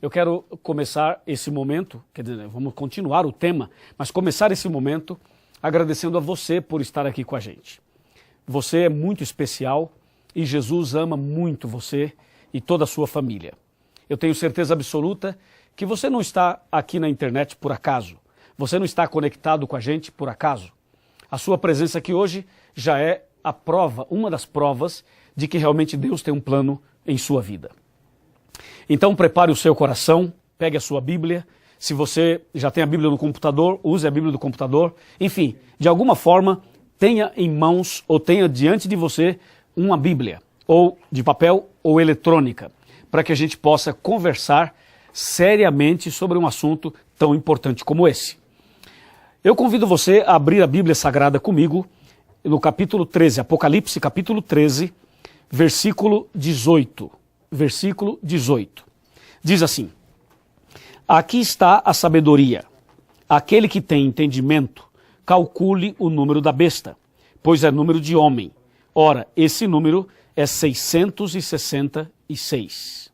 eu quero começar esse momento, quer dizer, vamos continuar o tema, mas começar esse momento agradecendo a você por estar aqui com a gente. Você é muito especial e Jesus ama muito você e toda a sua família. Eu tenho certeza absoluta que você não está aqui na internet por acaso. Você não está conectado com a gente por acaso. A sua presença aqui hoje já é a prova, uma das provas de que realmente Deus tem um plano em sua vida. Então prepare o seu coração, pegue a sua Bíblia. Se você já tem a Bíblia no computador, use a Bíblia do computador. Enfim, de alguma forma, tenha em mãos ou tenha diante de você uma Bíblia, ou de papel ou eletrônica, para que a gente possa conversar seriamente sobre um assunto tão importante como esse. Eu convido você a abrir a Bíblia Sagrada comigo no capítulo 13, Apocalipse capítulo 13, versículo 18. Versículo 18. Diz assim: aqui está a sabedoria. Aquele que tem entendimento, calcule o número da besta, pois é número de homem. Ora, esse número é 666.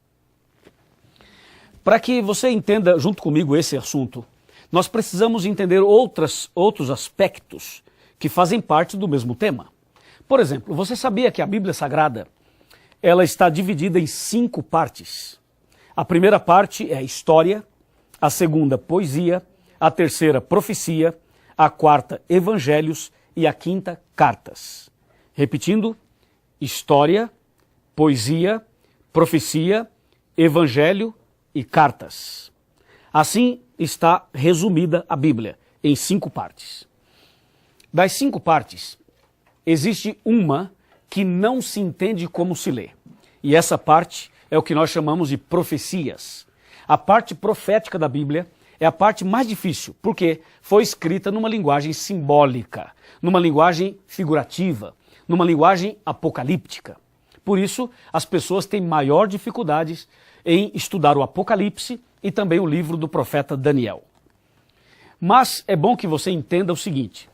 Para que você entenda junto comigo esse assunto, nós precisamos entender outros aspectos que fazem parte do mesmo tema. Por exemplo, você sabia que a Bíblia Sagrada ela está dividida em 5 partes? A primeira parte é a história, a segunda, poesia, a terceira, profecia, a quarta, evangelhos e a quinta, cartas. Repetindo, história, poesia, profecia, evangelho e cartas. Assim está resumida a Bíblia, em 5 partes. Das 5 partes, existe uma que não se entende como se lê. E essa parte é o que nós chamamos de profecias. A parte profética da Bíblia é a parte mais difícil, porque foi escrita numa linguagem simbólica, numa linguagem figurativa, numa linguagem apocalíptica. Por isso, as pessoas têm maior dificuldades em estudar o Apocalipse e também o livro do profeta Daniel. Mas é bom que você entenda o seguinte: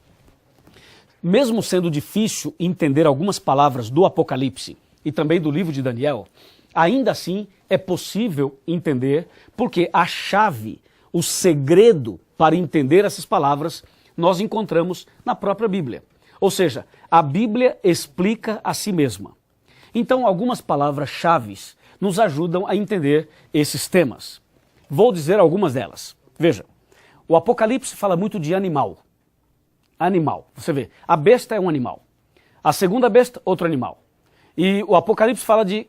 mesmo sendo difícil entender algumas palavras do Apocalipse e também do livro de Daniel, ainda assim é possível entender, porque a chave, o segredo para entender essas palavras, nós encontramos na própria Bíblia. Ou seja, a Bíblia explica a si mesma. Então, algumas palavras-chave nos ajudam a entender esses temas. Vou dizer algumas delas. Veja, o Apocalipse fala muito de animal. Animal, você vê, a besta é um animal. A segunda besta, outro animal. E o Apocalipse fala de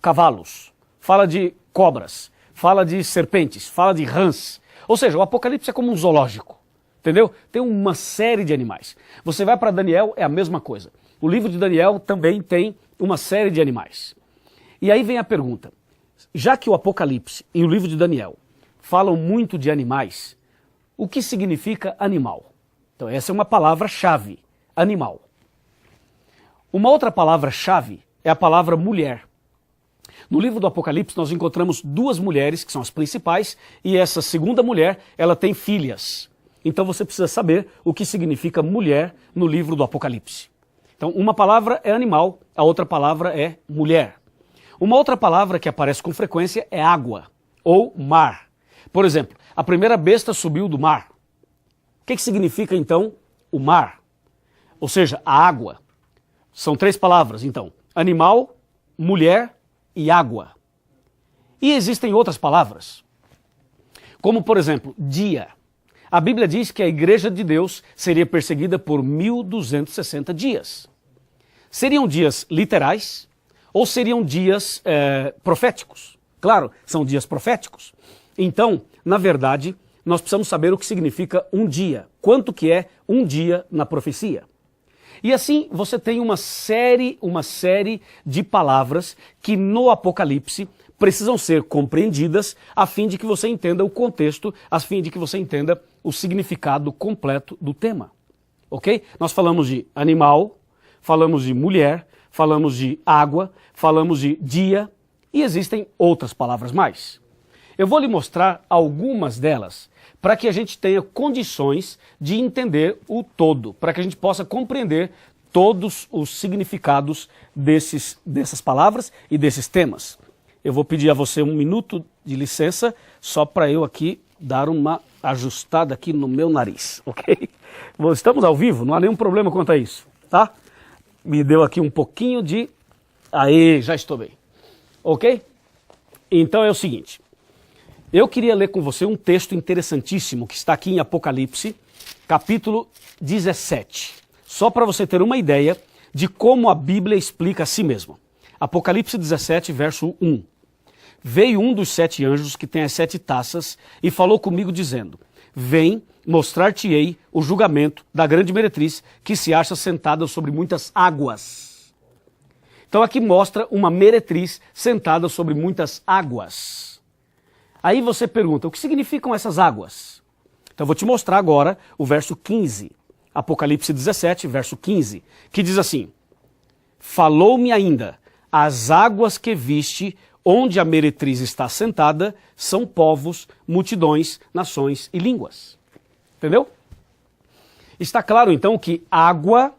cavalos, fala de cobras, fala de serpentes, fala de rãs. Ou seja, o Apocalipse é como um zoológico, entendeu? Tem uma série de animais. Você vai para Daniel, é a mesma coisa. O livro de Daniel também tem uma série de animais. E aí vem a pergunta: já que o Apocalipse e o livro de Daniel falam muito de animais, o que significa animal? Então essa é uma palavra-chave, animal. Uma outra palavra-chave é a palavra mulher. No livro do Apocalipse nós encontramos 2 mulheres, que são as principais, e essa segunda mulher, ela tem filhas. Então você precisa saber o que significa mulher no livro do Apocalipse. Então uma palavra é animal, a outra palavra é mulher. Uma outra palavra que aparece com frequência é água, ou mar. Por exemplo, a primeira besta subiu do mar. O que significa então o mar? Ou seja, a água. São 3 palavras então: animal, mulher e água. E existem outras palavras, como por exemplo, dia. A Bíblia diz que a igreja de Deus seria perseguida por 1260 dias. Seriam dias literais ou seriam dias proféticos? Claro, são dias proféticos. Então, na verdade, nós precisamos saber o que significa um dia, quanto que é um dia na profecia. E assim você tem uma série de palavras que no Apocalipse precisam ser compreendidas a fim de que você entenda o contexto, a fim de que você entenda o significado completo do tema. Ok? Nós falamos de animal, falamos de mulher, falamos de água, falamos de dia e existem outras palavras mais. Eu vou lhe mostrar algumas delas para que a gente tenha condições de entender o todo, para que a gente possa compreender todos os significados dessas palavras e desses temas. Eu vou pedir a você 1 minuto de licença, só para eu aqui dar uma ajustada aqui no meu nariz, ok? Estamos ao vivo, não há nenhum problema quanto a isso, tá? Me deu aqui um pouquinho de... Aí, já estou bem, ok? Então é o seguinte, eu queria ler com você um texto interessantíssimo que está aqui em Apocalipse, capítulo 17, só para você ter uma ideia de como a Bíblia explica a si mesma. Apocalipse 17, verso 1. Veio um dos 7 anjos que tem as 7 taças e falou comigo dizendo, vem, mostrar-te-ei o julgamento da grande meretriz que se acha sentada sobre muitas águas. Então aqui mostra uma meretriz sentada sobre muitas águas. Aí você pergunta, o que significam essas águas? Então eu vou te mostrar agora o verso 15, Apocalipse 17, verso 15, que diz assim, falou-me ainda, as águas que viste, onde a meretriz está sentada, são povos, multidões, nações e línguas. Entendeu? Está claro então que água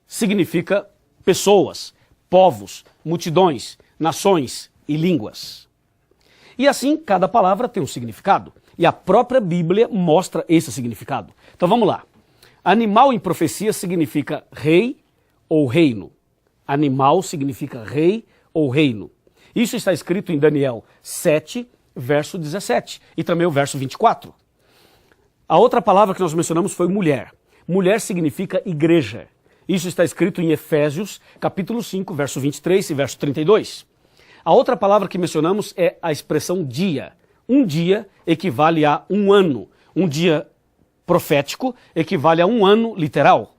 significa pessoas, povos, multidões, nações e línguas. E assim, cada palavra tem um significado. E a própria Bíblia mostra esse significado. Então vamos lá. Animal em profecia significa rei ou reino. Animal significa rei ou reino. Isso está escrito em Daniel 7, verso 17 e também o verso 24. A outra palavra que nós mencionamos foi mulher. Mulher significa igreja. Isso está escrito em Efésios, capítulo 5, verso 23 e verso 32. A outra palavra que mencionamos é a expressão dia. Um dia equivale a um ano. Um dia profético equivale a um ano literal.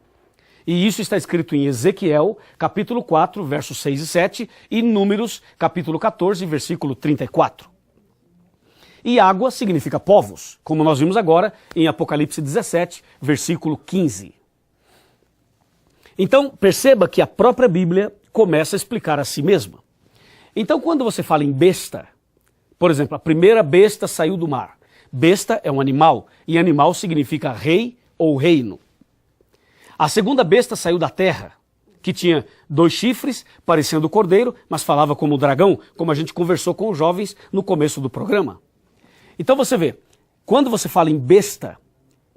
E isso está escrito em Ezequiel, capítulo 4, versos 6 e 7, e Números, capítulo 14, versículo 34. E água significa povos, como nós vimos agora em Apocalipse 17, versículo 15. Então, perceba que a própria Bíblia começa a explicar a si mesma. Então, quando você fala em besta, por exemplo, a primeira besta saiu do mar. Besta é um animal, e animal significa rei ou reino. A segunda besta saiu da terra, que tinha 2 chifres, parecendo cordeiro, mas falava como dragão, como a gente conversou com os jovens no começo do programa. Então você vê, quando você fala em besta,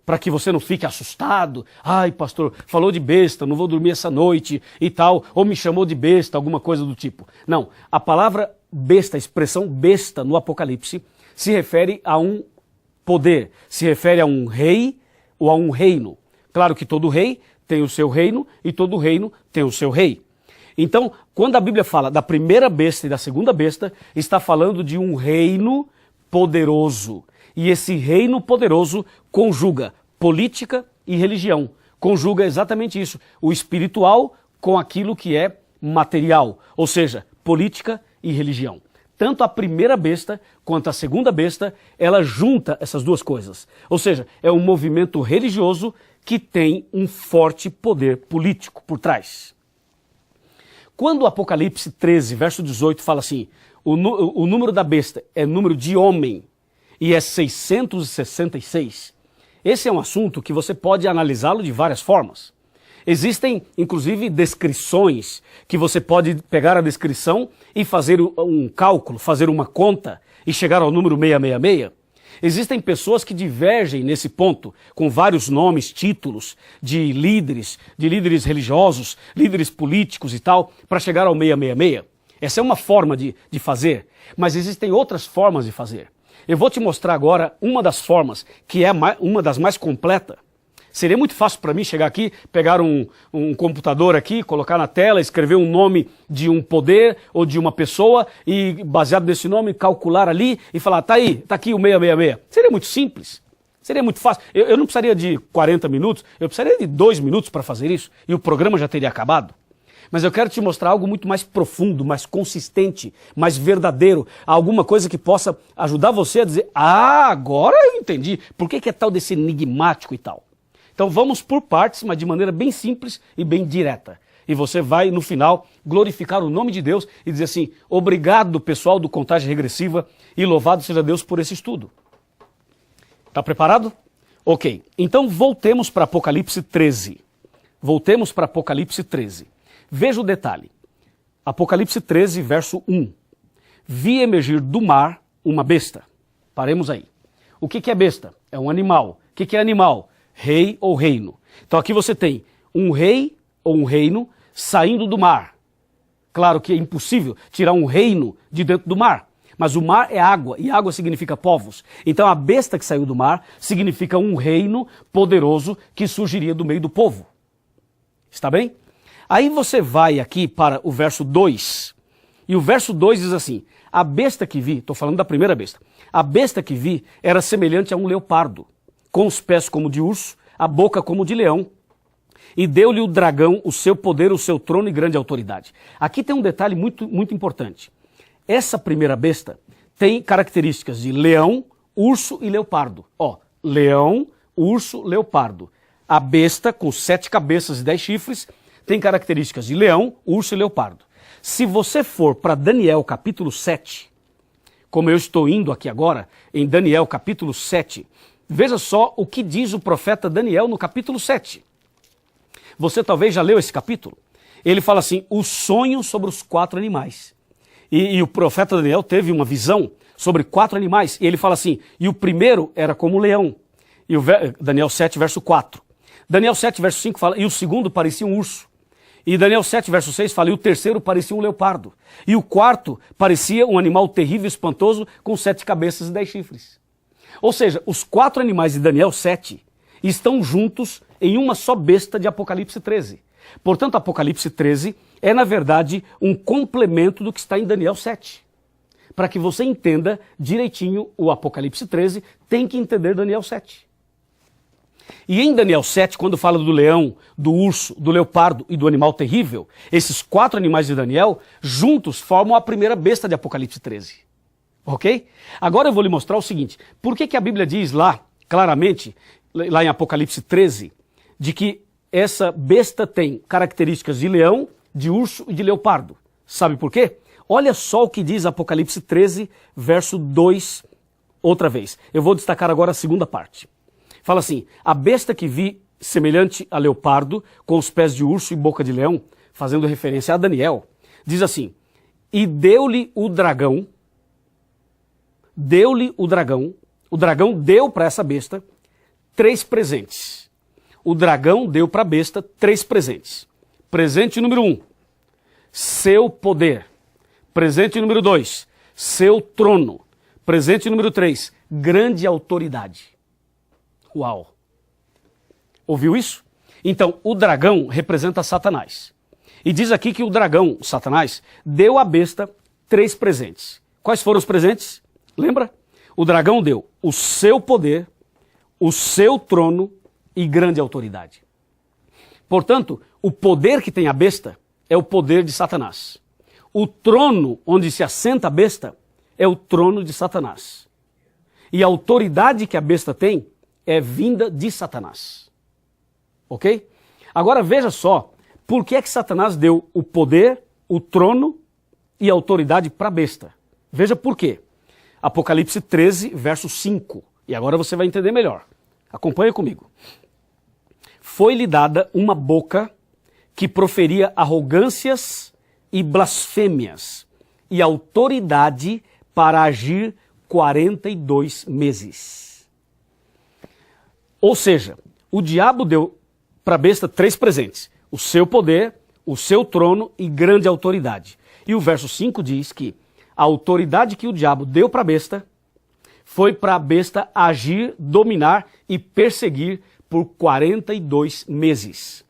para que você não fique assustado, ai pastor, falou de besta, não vou dormir essa noite e tal, ou me chamou de besta, alguma coisa do tipo. Não, a palavra besta, a expressão besta no Apocalipse, se refere a um poder, se refere a um rei ou a um reino. Claro que todo rei tem o seu reino e todo reino tem o seu rei. Então, quando a Bíblia fala da primeira besta e da segunda besta, está falando de um reino poderoso. E esse reino poderoso conjuga política e religião. Conjuga exatamente isso, o espiritual com aquilo que é material, ou seja, política e religião. Tanto a primeira besta quanto a segunda besta, ela junta essas duas coisas. Ou seja, é um movimento religioso que tem um forte poder político por trás. Quando o Apocalipse 13, verso 18, fala assim, o número da besta é número de homem e é 666, esse é um assunto que você pode analisá-lo de várias formas. Existem, inclusive, descrições que você pode pegar a descrição e fazer um cálculo, fazer uma conta e chegar ao número 666. Existem pessoas que divergem nesse ponto, com vários nomes, títulos de líderes religiosos, líderes políticos e tal, para chegar ao 666. Essa é uma forma de fazer, mas existem outras formas de fazer. Eu vou te mostrar agora uma das formas, que é uma das mais completas. Seria muito fácil para mim chegar aqui, pegar um computador aqui, colocar na tela, escrever um nome de um poder ou de uma pessoa e, baseado nesse nome, calcular ali e falar, tá aí, tá aqui o 666. Seria muito simples, seria muito fácil. Eu não precisaria de 40 minutos, eu precisaria de 2 minutos para fazer isso e o programa já teria acabado. Mas eu quero te mostrar algo muito mais profundo, mais consistente, mais verdadeiro, alguma coisa que possa ajudar você a dizer, agora eu entendi, por que é tal desse enigmático e tal. Então vamos por partes, mas de maneira bem simples e bem direta. E você vai, no final, glorificar o nome de Deus e dizer assim, obrigado pessoal do Contagem Regressiva e louvado seja Deus por esse estudo. Está preparado? Ok, então voltemos para Apocalipse 13. Voltemos para Apocalipse 13. Veja o detalhe. Apocalipse 13, verso 1. Vi emergir do mar uma besta. Paremos aí. O que é besta? É um animal. O que é animal? Rei ou reino. Então aqui você tem um rei ou um reino saindo do mar. Claro que é impossível tirar um reino de dentro do mar, mas o mar é água e água significa povos. Então a besta que saiu do mar significa um reino poderoso que surgiria do meio do povo. Está bem? Aí você vai aqui para o verso 2, e o verso 2 diz assim: a besta que vi, estou falando da primeira besta, a besta que vi era semelhante a um leopardo, com os pés como de urso, a boca como de leão, e deu-lhe o dragão o seu poder, o seu trono e grande autoridade. Aqui tem um detalhe muito, muito importante. Essa primeira besta tem características de leão, urso e leopardo. Ó, leão, urso, leopardo. A besta, com 7 cabeças e 10 chifres, tem características de leão, urso e leopardo. Se você for para Daniel capítulo 7, como eu estou indo aqui agora, em Daniel capítulo 7, veja só o que diz o profeta Daniel no capítulo 7. Você talvez já leu esse capítulo. Ele fala assim, o sonho sobre os 4 animais. E o profeta Daniel teve uma visão sobre 4 animais. E ele fala assim, e o primeiro era como um leão. E Daniel 7, verso 4. Daniel 7, verso 5 fala, e o segundo parecia um urso. E Daniel 7, verso 6 fala, e o terceiro parecia um leopardo. E o quarto parecia um animal terrível e espantoso com 7 cabeças e 10 chifres. Ou seja, os 4 animais de Daniel 7 estão juntos em uma só besta de Apocalipse 13. Portanto, Apocalipse 13 é, na verdade, um complemento do que está em Daniel 7. Para que você entenda direitinho o Apocalipse 13, tem que entender Daniel 7. E em Daniel 7, quando fala do leão, do urso, do leopardo e do animal terrível, esses 4 animais de Daniel, juntos formam a primeira besta de Apocalipse 13. Ok? Agora eu vou lhe mostrar o seguinte, por que a Bíblia diz lá, claramente, lá em Apocalipse 13, de que essa besta tem características de leão, de urso e de leopardo. Sabe por quê? Olha só o que diz Apocalipse 13, verso 2, outra vez. Eu vou destacar agora a segunda parte. Fala assim, a besta que vi semelhante a leopardo, com os pés de urso e boca de leão, fazendo referência a Daniel, diz assim, e deu-lhe o dragão deu para essa besta 3 presentes. O dragão deu para a besta 3 presentes. Presente número 1, seu poder. Presente número 2, seu trono. Presente número 3, grande autoridade. Uau! Ouviu isso? Então, o dragão representa Satanás. E diz aqui que o dragão, Satanás, deu à besta 3 presentes. Quais foram os presentes? Lembra? O dragão deu o seu poder, o seu trono e grande autoridade. Portanto, o poder que tem a besta é o poder de Satanás. O trono onde se assenta a besta é o trono de Satanás. E a autoridade que a besta tem é vinda de Satanás. Ok? Agora veja só, por que é que Satanás deu o poder, o trono e a autoridade para a besta? Veja por quê. Apocalipse 13, verso 5. E agora você vai entender melhor. Acompanha comigo. Foi-lhe dada uma boca que proferia arrogâncias e blasfêmias, e autoridade para agir 42 meses. Ou seja, o diabo deu para a besta 3 presentes. O seu poder, o seu trono e grande autoridade. E o verso 5 diz que a autoridade que o diabo deu para a besta foi para a besta agir, dominar e perseguir por 42 meses.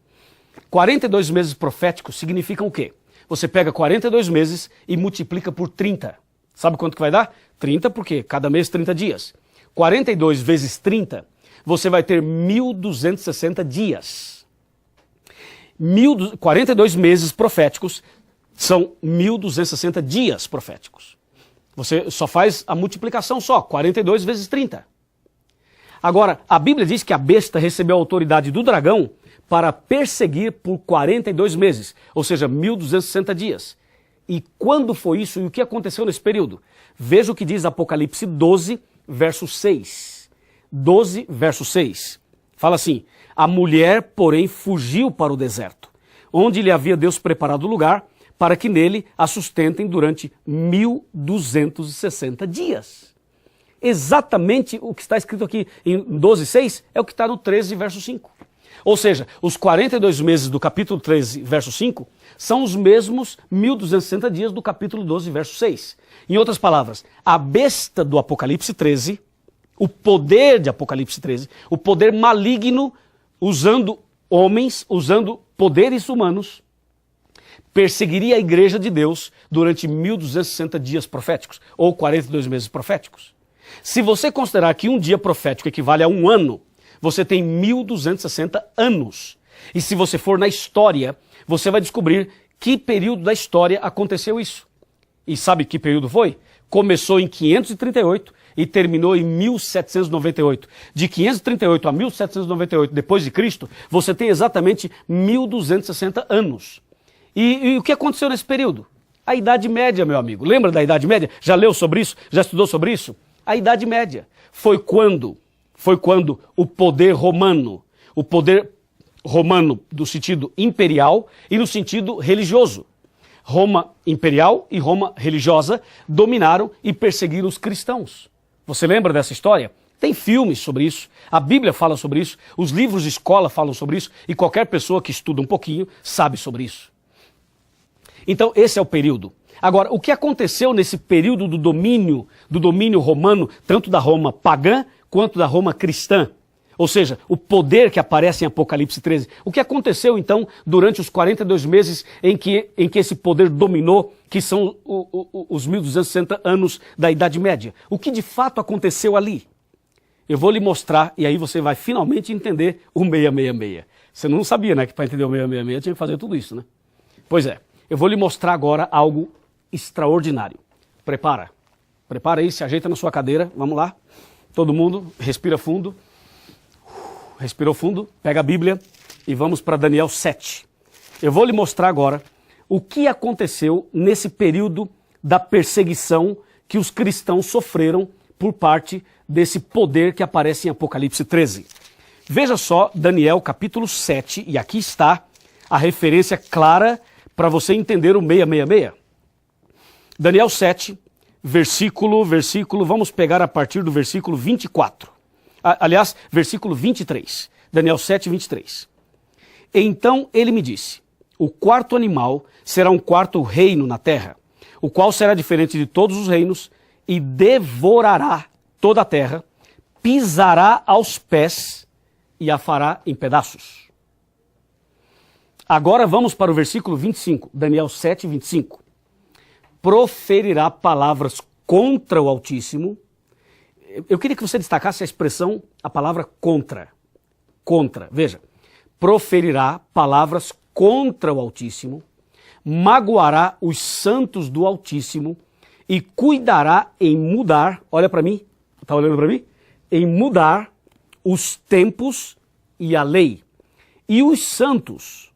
42 meses proféticos significam o quê? Você pega 42 meses e multiplica por 30. Sabe quanto que vai dar? 30 porque cada mês 30 dias. 42 vezes 30, você vai ter 1.260 dias. 42 meses proféticos são 1.260 dias proféticos. Você só faz a multiplicação só, 42 vezes 30. Agora, a Bíblia diz que a besta recebeu a autoridade do dragão para perseguir por 42 meses, ou seja, 1.260 dias. E quando foi isso e o que aconteceu nesse período? Veja o que diz Apocalipse 12, verso 6. 12, verso 6. Fala assim, a mulher, porém, fugiu para o deserto, onde lhe havia Deus preparado lugar, para que nele a sustentem durante 1260 dias. Exatamente o que está escrito aqui em 12:6 é o que está no 13, verso 5. Ou seja, os 42 meses do capítulo 13, verso 5, são os mesmos 1260 dias do capítulo 12, verso 6. Em outras palavras, a besta do Apocalipse 13, o poder de Apocalipse 13, o poder maligno, usando homens, usando poderes humanos, perseguiria a igreja de Deus durante 1260 dias proféticos, ou 42 meses proféticos. Se você considerar que um dia profético equivale a um ano, você tem 1260 anos. E se você for na história, você vai descobrir que período da história aconteceu isso. E sabe que período foi? Começou em 538 e terminou em 1798. De 538 a 1798 depois de Cristo, você tem exatamente 1260 anos. E o que aconteceu nesse período? A Idade Média, meu amigo. Lembra da Idade Média? Já leu sobre isso? Já estudou sobre isso? A Idade Média foi quando o poder romano do sentido imperial e no sentido religioso. Roma imperial e Roma religiosa dominaram e perseguiram os cristãos. Você lembra dessa história? Tem filmes sobre isso, a Bíblia fala sobre isso, os livros de escola falam sobre isso e qualquer pessoa que estuda um pouquinho sabe sobre isso. Então esse é o período. Agora, o que aconteceu nesse período do domínio romano, tanto da Roma pagã quanto da Roma cristã? Ou seja, o poder que aparece em Apocalipse 13. O que aconteceu, então, durante os 42 meses em que esse poder dominou, que são os 1260 anos da Idade Média? O que de fato aconteceu ali? Eu vou lhe mostrar, e aí você vai finalmente entender o 666. Você não sabia, né, que para entender o 666 tinha que fazer tudo isso, né? Pois é, eu vou lhe mostrar agora algo extraordinário. Prepara aí, se ajeita na sua cadeira, vamos lá. Todo mundo, respira fundo. Respirou fundo, pega a Bíblia e vamos para Daniel 7. Eu vou lhe mostrar agora o que aconteceu nesse período da perseguição que os cristãos sofreram por parte desse poder que aparece em Apocalipse 13. Veja só Daniel capítulo 7, e aqui está a referência clara para você entender o 666. Daniel 7, versículo, vamos pegar a partir do versículo 24. Aliás, versículo 23, Daniel 7, 23. Então ele me disse, o quarto animal será um quarto reino na terra, o qual será diferente de todos os reinos e devorará toda a terra, pisará aos pés e a fará em pedaços. Agora vamos para o versículo 25, Daniel 7, 25. Proferirá palavras contra o Altíssimo. Eu queria que você destacasse a expressão, a palavra contra. Contra, veja. Proferirá palavras contra o Altíssimo, magoará os santos do Altíssimo e cuidará em mudar, olha para mim, está olhando para mim? Em mudar os tempos e a lei. E os santos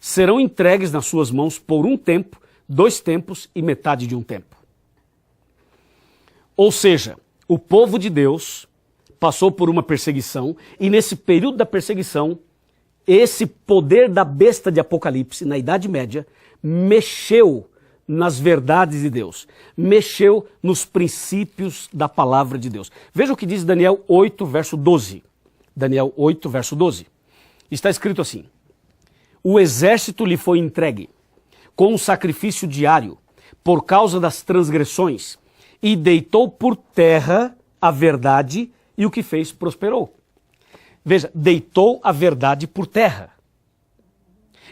serão entregues nas suas mãos por um tempo, 2 tempos e metade de um tempo. Ou seja, o povo de Deus passou por uma perseguição e nesse período da perseguição, esse poder da besta de Apocalipse, na Idade Média, mexeu nas verdades de Deus, mexeu nos princípios da palavra de Deus. Veja o que diz Daniel 8, verso 12. Daniel 8, verso 12. Está escrito assim, o exército lhe foi entregue com um sacrifício diário por causa das transgressões, e deitou por terra a verdade e o que fez prosperou. Veja, deitou a verdade por terra.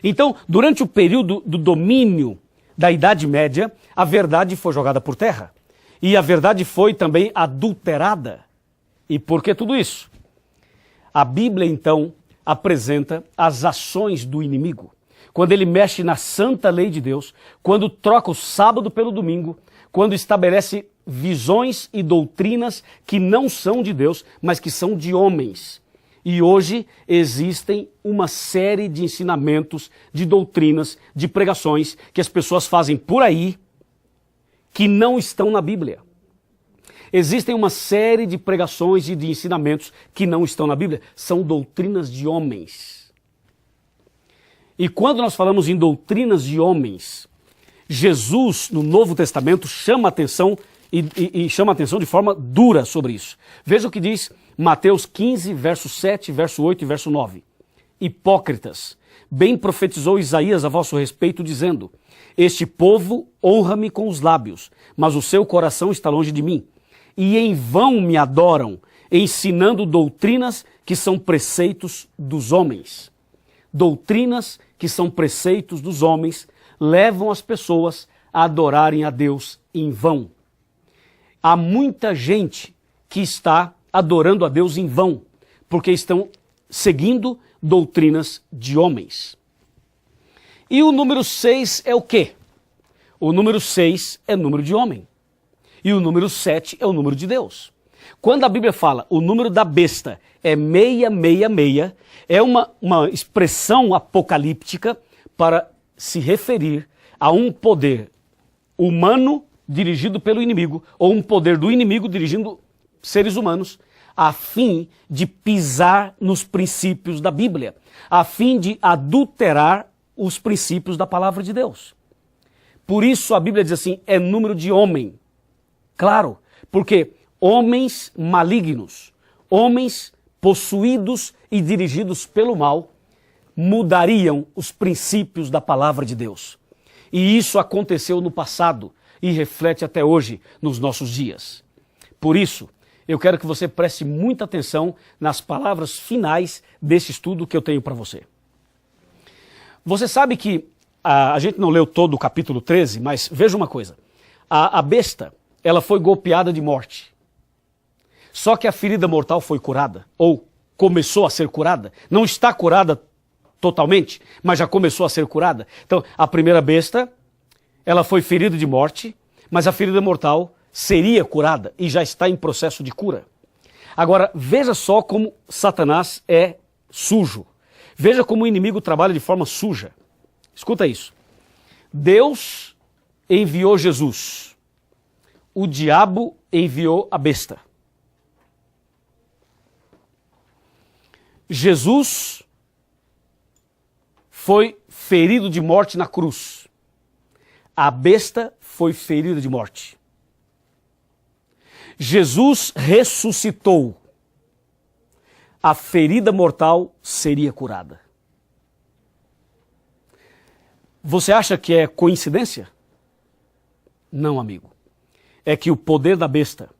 Então, durante o período do domínio da Idade Média, a verdade foi jogada por terra. E a verdade foi também adulterada. E por que tudo isso? A Bíblia, então, apresenta as ações do inimigo. Quando ele mexe na santa lei de Deus, quando troca o sábado pelo domingo, quando estabelece visões e doutrinas que não são de Deus, mas que são de homens. E hoje existem uma série de ensinamentos, de doutrinas, de pregações que as pessoas fazem por aí que não estão na Bíblia. Existem uma série de pregações e de ensinamentos que não estão na Bíblia. São doutrinas de homens. E quando nós falamos em doutrinas de homens, Jesus, no Novo Testamento, chama a atenção e chama a atenção de forma dura sobre isso. Veja o que diz Mateus 15, verso 7, verso 8 e verso 9. Hipócritas, bem profetizou Isaías a vosso respeito, dizendo: este povo honra-me com os lábios, mas o seu coração está longe de mim. E em vão me adoram, ensinando doutrinas que são preceitos dos homens. Doutrinas que são preceitos dos homens levam as pessoas a adorarem a Deus em vão. Há muita gente que está adorando a Deus em vão, porque estão seguindo doutrinas de homens. E o número 6 é o quê? O número 6 é número de homem. E o número 7 é o número de Deus. Quando a Bíblia fala o número da besta é 666, é uma expressão apocalíptica para se referir a um poder humano dirigido pelo inimigo, ou um poder do inimigo dirigindo seres humanos, a fim de pisar nos princípios da Bíblia, a fim de adulterar os princípios da palavra de Deus. Por isso a Bíblia diz assim, é número de homem. Claro, porque homens malignos, homens possuídos e dirigidos pelo mal, mudariam os princípios da palavra de Deus. E isso aconteceu no passado e reflete até hoje nos nossos dias. Por isso, eu quero que você preste muita atenção nas palavras finais desse estudo que eu tenho para você. Você sabe que a gente não leu todo o capítulo 13, mas veja uma coisa. A besta, ela foi golpeada de morte. Só que a ferida mortal foi curada, ou começou a ser curada. Não está curada totalmente, mas já começou a ser curada. Então, a primeira besta, ela foi ferida de morte, mas a ferida mortal seria curada e já está em processo de cura. Agora, veja só como Satanás é sujo. Veja como o inimigo trabalha de forma suja. Escuta isso. Deus enviou Jesus. O diabo enviou a besta. Jesus foi ferido de morte na cruz. A besta foi ferida de morte. Jesus ressuscitou. A ferida mortal seria curada. Você acha que é coincidência? Não, amigo. É que o poder da besta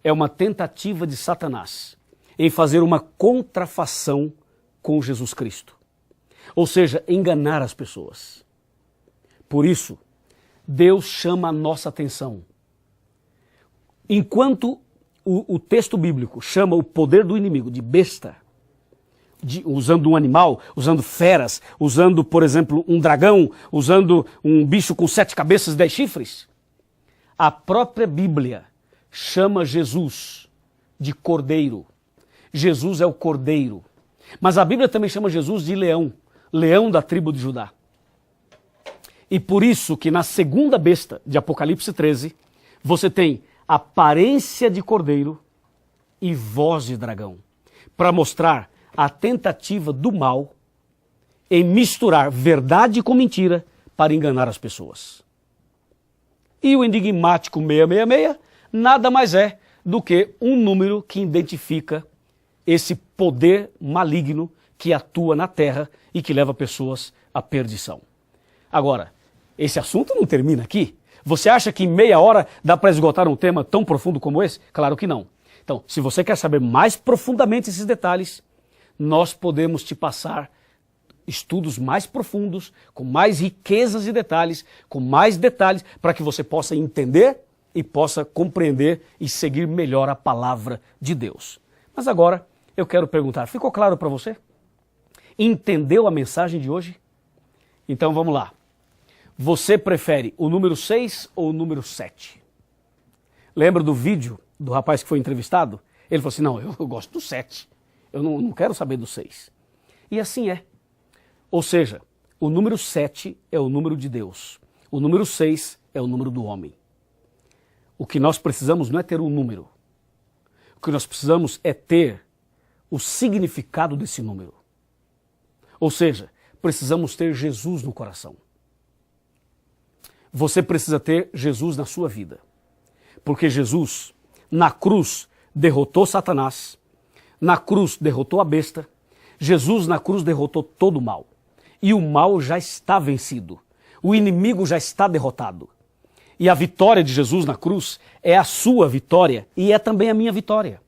é uma tentativa de Satanás em fazer uma contrafação com Jesus Cristo. Ou seja, enganar as pessoas. Por isso, Deus chama a nossa atenção. Enquanto o texto bíblico chama o poder do inimigo de besta, usando um animal, usando feras, usando, por exemplo, um dragão, usando um bicho com 7 cabeças e 10 chifres, a própria Bíblia chama Jesus de cordeiro. Jesus é o cordeiro. Mas a Bíblia também chama Jesus de leão, leão da tribo de Judá. E por isso que na segunda besta de Apocalipse 13, você tem aparência de cordeiro e voz de dragão, para mostrar a tentativa do mal em misturar verdade com mentira para enganar as pessoas. E o enigmático 666 nada mais é do que um número que identifica esse poder maligno que atua na terra e que leva pessoas à perdição. Agora, esse assunto não termina aqui. Você acha que em meia hora dá para esgotar um tema tão profundo como esse? Claro que não. Então, se você quer saber mais profundamente esses detalhes, nós podemos te passar estudos mais profundos, com mais riquezas de detalhes, com mais detalhes, para que você possa entender e possa compreender e seguir melhor a palavra de Deus. Mas agora, eu quero perguntar, ficou claro para você? Entendeu a mensagem de hoje? Então vamos lá. Você prefere o número 6 ou o número 7? Lembra do vídeo do rapaz que foi entrevistado? Ele falou assim, não, eu gosto do 7. Eu não quero saber do 6. E assim é. Ou seja, o número 7 é o número de Deus. O número 6 é o número do homem. O que nós precisamos não é ter um número. O que nós precisamos é ter o significado desse número. Ou seja, precisamos ter Jesus no coração. você precisa ter Jesus na sua vida. Porque Jesus, na cruz, derrotou Satanás, na cruz derrotou a besta, Jesus na cruz derrotou todo o mal. E o mal já está vencido, o inimigo já está derrotado. E a vitória de Jesus na cruz é a sua vitória e é também a minha vitória.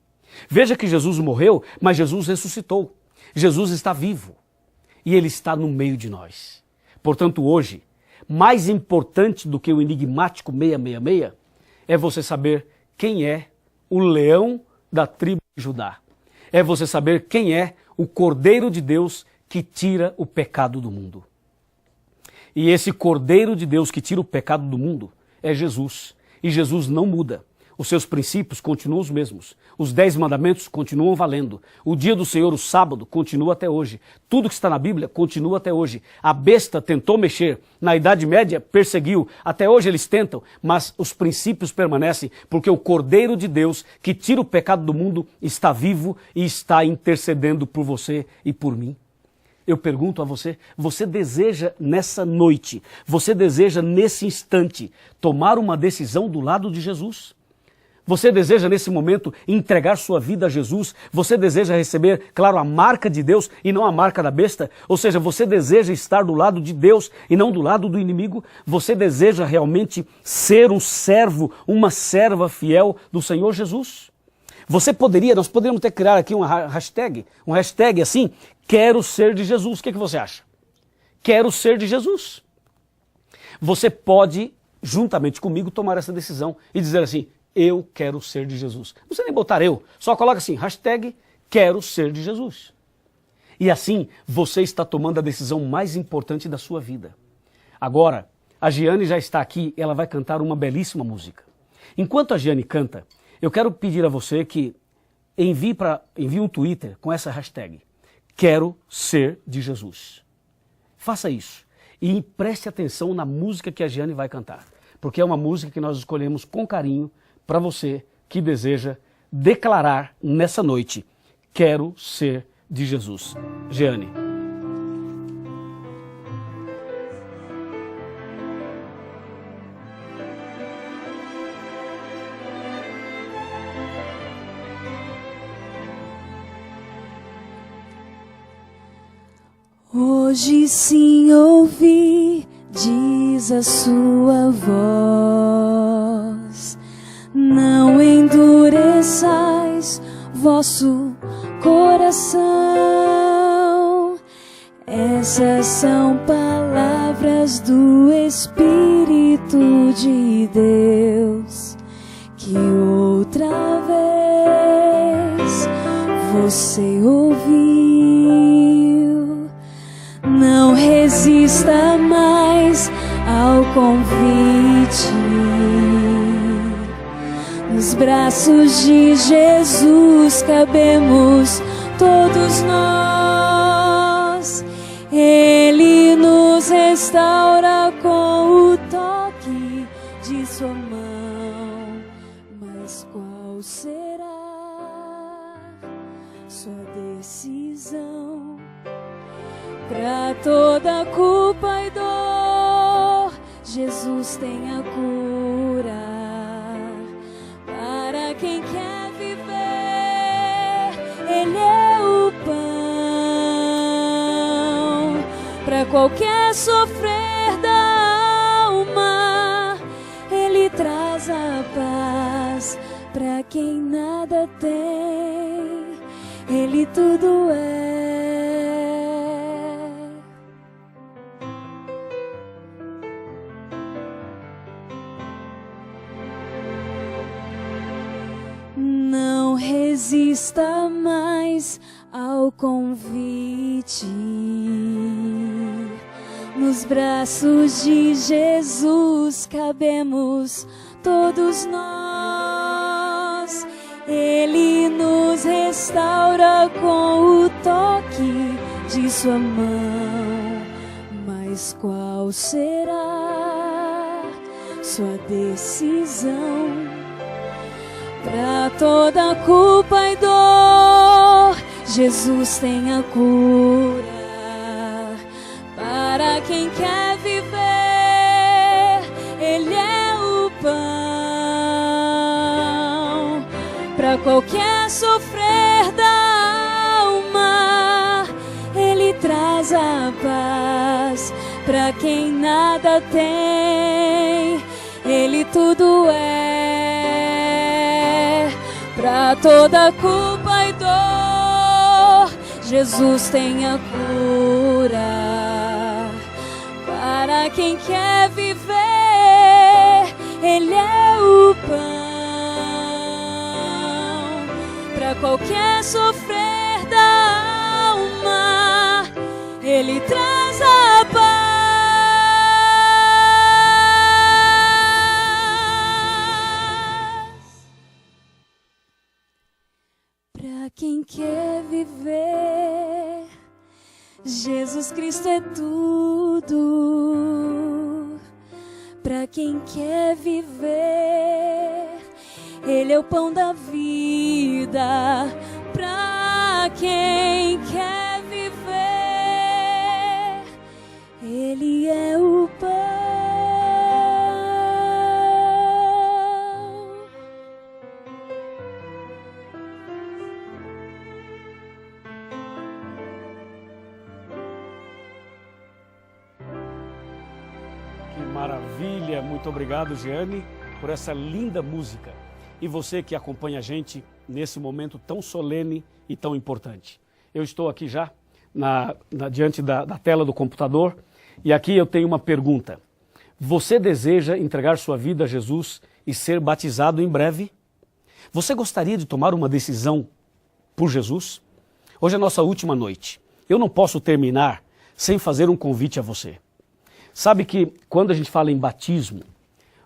Veja que Jesus morreu, mas Jesus ressuscitou. Jesus está vivo e Ele está no meio de nós. Portanto, hoje, mais importante do que o enigmático 666 é você saber quem é o leão da tribo de Judá. É você saber quem é o Cordeiro de Deus que tira o pecado do mundo. E esse Cordeiro de Deus que tira o pecado do mundo é Jesus. E Jesus não muda. Os seus princípios continuam os mesmos. Os 10 mandamentos continuam valendo. O dia do Senhor, o sábado, continua até hoje. Tudo que está na Bíblia continua até hoje. A besta tentou mexer. Na Idade Média, perseguiu. Até hoje eles tentam, mas os princípios permanecem, porque o Cordeiro de Deus, que tira o pecado do mundo, está vivo e está intercedendo por você e por mim. Eu pergunto a você, você deseja nessa noite, você deseja nesse instante tomar uma decisão do lado de Jesus? Você deseja nesse momento entregar sua vida a Jesus? Você deseja receber, claro, a marca de Deus e não a marca da besta? Ou seja, você deseja estar do lado de Deus e não do lado do inimigo? Você deseja realmente ser um servo, uma serva fiel do Senhor Jesus? Nós poderíamos ter criado aqui um hashtag assim, quero ser de Jesus. O que você acha? Quero ser de Jesus. Você pode, juntamente comigo, tomar essa decisão e dizer assim, eu quero ser de Jesus. Não precisa nem botar eu, só coloca assim, hashtag quero ser de Jesus. E assim, você está tomando a decisão mais importante da sua vida. Agora, a Giane já está aqui, ela vai cantar uma belíssima música. Enquanto a Giane canta, eu quero pedir a você que envie um Twitter com essa hashtag, quero ser de Jesus. Faça isso e preste atenção na música que a Giane vai cantar, porque é uma música que nós escolhemos com carinho para você que deseja declarar nessa noite, quero ser de Jesus. Giane. Hoje sim ouvi, diz a sua voz, não endureçais vosso coração. Essas são palavras do Espírito de Deus, que outra vez você ouviu. Não resista mais ao convite. Nos braços de Jesus cabemos todos nós. Ele nos restaura com o toque de sua mão. Mas qual será sua decisão? Pra toda culpa e dor, Jesus tem a cura. Para quem quer viver, Ele é o pão. Pra qualquer sofrer da alma, Ele traz a paz. Pra quem nada tem, Ele tudo é. Não resista mais ao convite. Nos braços de Jesus cabemos todos nós. Ele nos restaura com o toque de sua mão. Mas qual será sua decisão? Pra toda culpa e dor, Jesus tem a cura. Para quem quer viver, Para qualquer sofrer da alma, Ele traz a paz. Para quem nada tem, Ele tudo é. Para toda culpa e dor, Jesus tem a cura. Para quem quer viver, Ele é o pão. Para qualquer sofrer da alma, Ele traz a paz. Para quem quer viver, Jesus Cristo é tudo. Para quem quer viver, Ele é o pão da vida. Para quem quer viver, Ele é o pão. Que maravilha! Muito obrigado, Jeane, por essa linda música. E você que acompanha a gente nesse momento tão solene e tão importante. Eu estou aqui já diante da tela do computador e aqui eu tenho uma pergunta. Você deseja entregar sua vida a Jesus e ser batizado em breve? Você gostaria de tomar uma decisão por Jesus? Hoje é a nossa última noite. Eu não posso terminar sem fazer um convite a você. Sabe que quando a gente fala em batismo,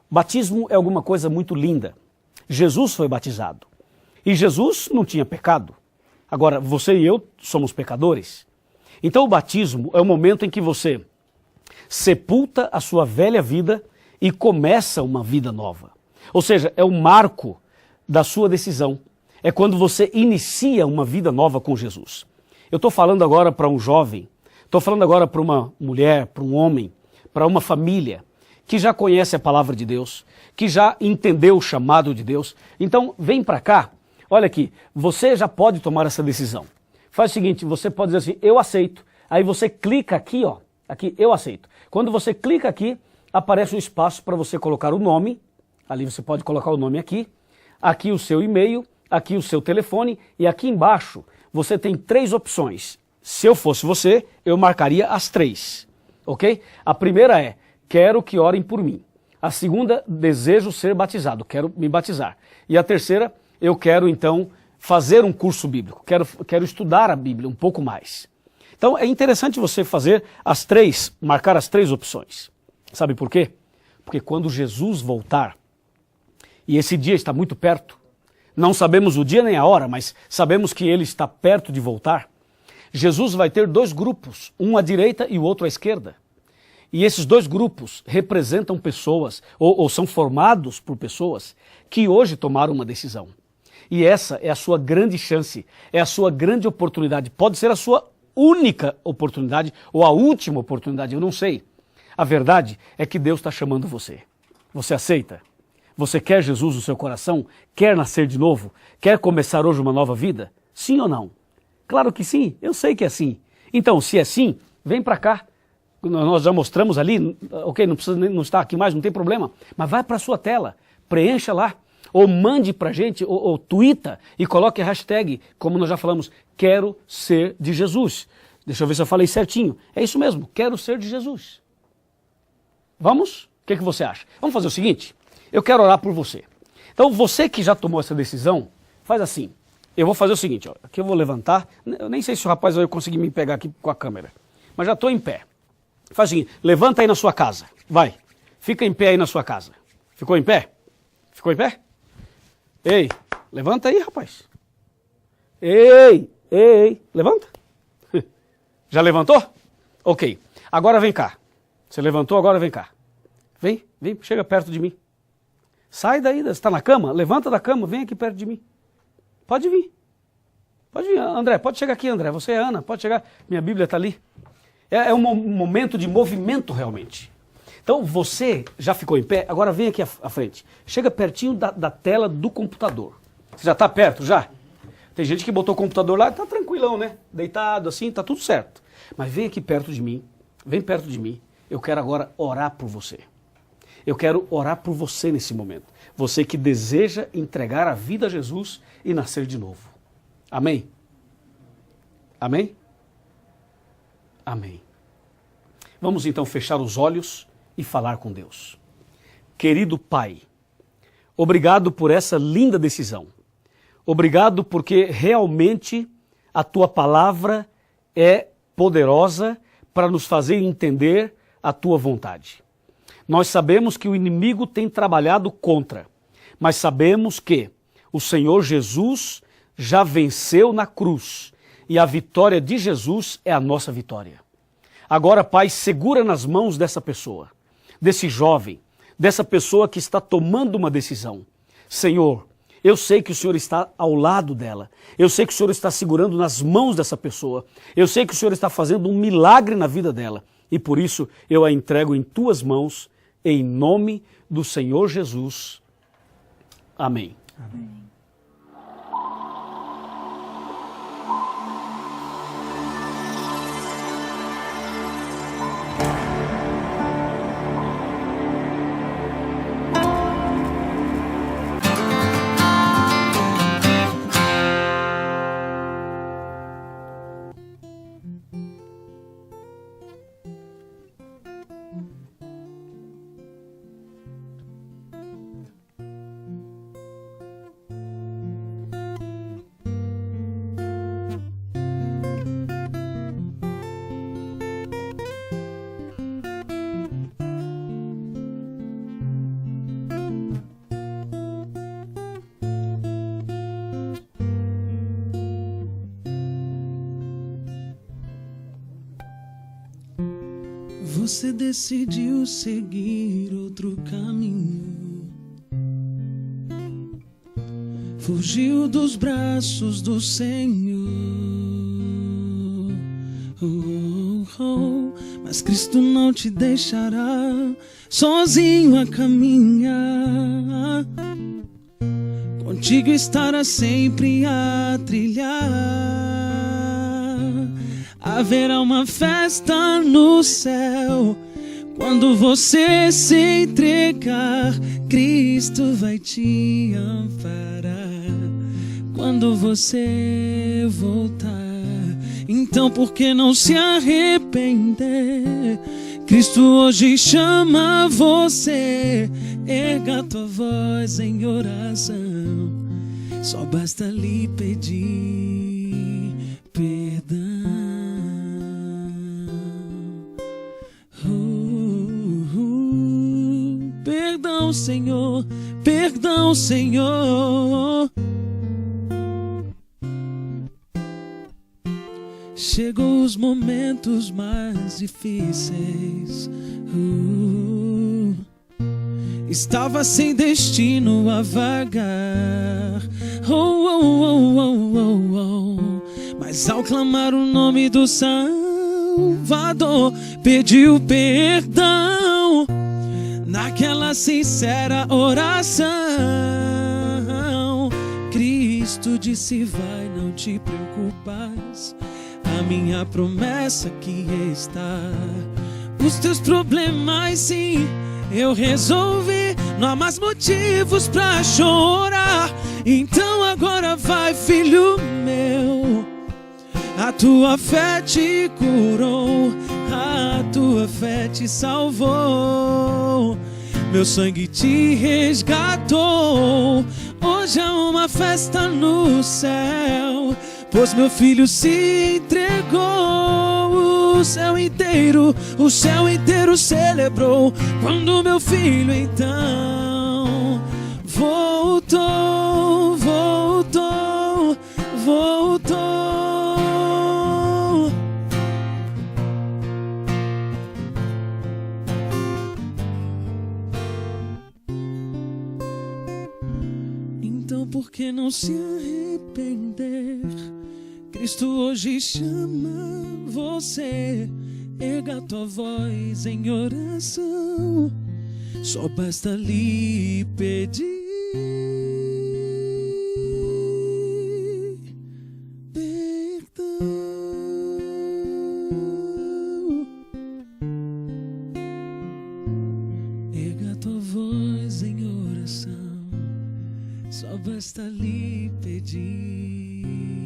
batismo é alguma coisa muito linda. Jesus foi batizado. E Jesus não tinha pecado. Agora, você e eu somos pecadores. Então o batismo é o momento em que você sepulta a sua velha vida e começa uma vida nova. Ou seja, é o marco da sua decisão. É quando você inicia uma vida nova com Jesus. Eu estou falando agora para um jovem, estou falando agora para uma mulher, para um homem, para uma família que já conhece a palavra de Deus, que já entendeu o chamado de Deus. Então, vem para cá. Olha aqui, você já pode tomar essa decisão. Faz o seguinte, você pode dizer assim, eu aceito. Aí você clica aqui, ó, aqui, eu aceito. Quando você clica aqui, aparece um espaço para você colocar o nome. Ali você pode colocar o nome aqui o seu e-mail, aqui o seu telefone e aqui embaixo você tem 3 opções. Se eu fosse você, eu marcaria as 3, ok? A primeira é, quero que orem por mim. A segunda, desejo ser batizado, quero me batizar. E a terceira, eu quero então fazer um curso bíblico, quero estudar a Bíblia um pouco mais. Então é interessante você fazer as 3, marcar as 3 opções. Sabe por quê? Porque quando Jesus voltar, e esse dia está muito perto, não sabemos o dia nem a hora, mas sabemos que ele está perto de voltar, Jesus vai ter 2 grupos, um à direita e o outro à esquerda. E esses 2 grupos representam pessoas, ou são formados por pessoas que hoje tomaram uma decisão. E essa é a sua grande chance, é a sua grande oportunidade. Pode ser a sua única oportunidade ou a última oportunidade, eu não sei. A verdade é que Deus está chamando você. Você aceita? Você quer Jesus no seu coração? Quer nascer de novo? Quer começar hoje uma nova vida? Sim ou não? Claro que sim, eu sei que é sim. Então, se é sim, vem para cá. Nós já mostramos ali, ok, não precisa não estar aqui mais, não tem problema. Mas vai para a sua tela, preencha lá. Ou mande para a gente, ou tuita e coloque a hashtag, como nós já falamos, quero ser de Jesus. Deixa eu ver se eu falei certinho. É isso mesmo, quero ser de Jesus. Vamos? O que você acha? Vamos fazer o seguinte, eu quero orar por você. Então você que já tomou essa decisão, faz assim. Eu vou fazer o seguinte, ó, aqui eu vou levantar, eu nem sei se o rapaz vai conseguir me pegar aqui com a câmera, mas já estou em pé. Faz o seguinte, levanta aí na sua casa, vai, fica em pé aí na sua casa. Ficou em pé? Ficou em pé? Ei, levanta aí, rapaz. Ei, levanta. Já levantou? Ok, agora vem cá. Você levantou, agora vem cá. Vem, chega perto de mim. Sai daí, você está na cama? Levanta da cama, vem aqui perto de mim. Pode vir, André, pode chegar aqui, André, você é Ana, pode chegar, minha Bíblia está ali. É um momento de movimento realmente. Então você já ficou em pé, agora vem aqui à frente. Chega pertinho da tela do computador. Você já está perto, já? Tem gente que botou o computador lá e está tranquilão, né? Deitado assim, está tudo certo. Mas vem aqui perto de mim, vem perto de mim. Eu quero agora orar por você. Eu quero orar por você nesse momento. Você que deseja entregar a vida a Jesus e nascer de novo. Amém? Amém? Amém. Vamos então fechar os olhos e falar com Deus. Querido Pai, obrigado por essa linda decisão. Obrigado porque realmente a Tua palavra é poderosa para nos fazer entender a Tua vontade. Nós sabemos que o inimigo tem trabalhado contra, mas sabemos que o Senhor Jesus já venceu na cruz e a vitória de Jesus é a nossa vitória. Agora, Pai, segura nas mãos dessa pessoa, desse jovem, dessa pessoa que está tomando uma decisão. Senhor, eu sei que o Senhor está ao lado dela. Eu sei que o Senhor está segurando nas mãos dessa pessoa. Eu sei que o Senhor está fazendo um milagre na vida dela. E por isso eu a entrego em Tuas mãos, em nome do Senhor Jesus. Amém. Amém. Você decidiu seguir outro caminho, fugiu dos braços do Senhor. Mas Cristo não te deixará sozinho a caminhar. Contigo estará sempre a trilhar. Haverá uma festa no céu. Quando você se entregar, Cristo vai te amparar. Quando você voltar, então por que não se arrepender? Cristo hoje chama você. Erga tua voz em oração. Só basta lhe pedir perdão. Perdão, Senhor, perdão, Senhor. Chegou os momentos mais difíceis. Estava sem destino a vagar. Mas ao clamar o nome do Salvador, pediu perdão. Naquela sincera oração, Cristo disse: vai, não te preocupas, a minha promessa aqui está. Os teus problemas sim, eu resolvi, não há mais motivos pra chorar. Então agora vai, filho meu, a tua fé te curou, a tua fé te salvou, meu sangue te resgatou. Hoje há uma festa no céu, pois meu filho se entregou. O céu inteiro celebrou quando meu filho então voltou, voltou, voltou. Então por que não se arrepender? Cristo hoje chama você. Erga tua voz em oração. Só basta lhe pedir basta lhe pedir.